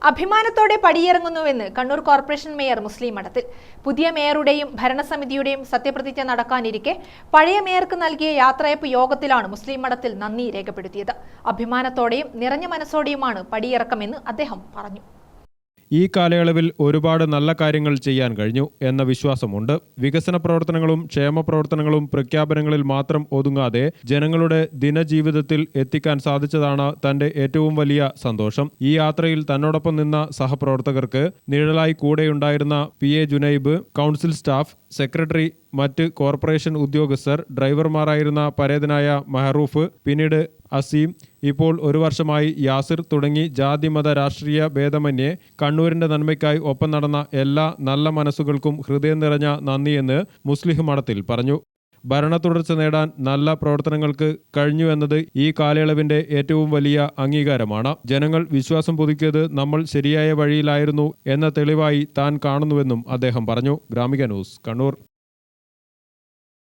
അഭിമാനത്തോടെ പടിയിറങ്ങുന്നുവെന്ന് Kannur corporation mayor മുസ്ലിം മഠത്തിൽ. പുതിയ മേയറുടെയും ഭരണസമിതിയുടെയും സത്യപ്രതിജ്ഞ നടക്കാനിരിക്കെ പഴയ മേയർക്ക് നൽകിയ യാത്രയപ്പ് യോഗത്തിലാണ് മുസ്ലിം മഠത്തിൽ നന്ദി രേഖപ്പെടുത്തിയത്. അഭിമാനത്തോടെയും നിറഞ്ഞ മനസ്സോടെയുമാണ് പടിയിറക്കമെന്ന് അദ്ദേഹം പറഞ്ഞു. ഈ കാലയളവിൽ ഒരുപാട് നല്ല കാര്യങ്ങൾ ചെയ്യാൻ കഴിഞ്ഞു എന്ന വിശ്വാസമുണ്ട്. വികസന പ്രവർത്തനങ്ങളും ക്ഷേമ പ്രവർത്തനങ്ങളും പ്രഖ്യാപനങ്ങളിൽ മാത്രം ഒതുങ്ങാതെ ജനങ്ങളുടെ ദിനജീവിതത്തിൽ എത്തിക്കാൻ സാധിച്ചതാണ് തന്റെ ഏറ്റവും വലിയ സന്തോഷം. ഈ യാത്രയിൽ തന്നോടൊപ്പം നിന്ന സഹപ്രവർത്തകർക്ക് നിഴലായി കൂടെയുണ്ടായിരുന്ന PA ജുനൈബ്, കൗൺസിൽ സ്റ്റാഫ്, സെക്രട്ടറി, മറ്റ് കോർപ്പറേഷൻ ഉദ്യോഗസ്ഥർ, ഡ്രൈവർമാരായിരുന്ന പരേതനായ മെഹറൂഫ്, പിന്നീട് അസീം, ഇപ്പോൾ 1 വർഷമായി യാസിർ തുടങ്ങി ജാതി മത രാഷ്ട്രീയ ഭേദമന്യേ കണ്ണൂരിന്റെ നന്മയ്ക്കായി ഒപ്പം നടന്ന എല്ലാ നല്ല മനസ്സുകൾക്കും ഹൃദയം നിറഞ്ഞ നന്ദിയെന്ന് മുസ്ലിം മഠത്തിൽ പറഞ്ഞു. ഭരണ തുടർച്ച നേടാൻ നല്ല പ്രവർത്തനങ്ങൾക്ക് കഴിഞ്ഞു എന്നത് ഈ കാലയളവിന്റെ ഏറ്റവും വലിയ അംഗീകാരമാണ്. ജനങ്ങൾ വിശ്വാസം പുതുക്കിയത് നമ്മൾ ശരിയായ വഴിയിലായിരുന്നു എന്ന തെളിവായി താൻ കാണുന്നുവെന്നും അദ്ദേഹം പറഞ്ഞു. ഗ്രാമിക ന്യൂസ്, കണ്ണൂർ.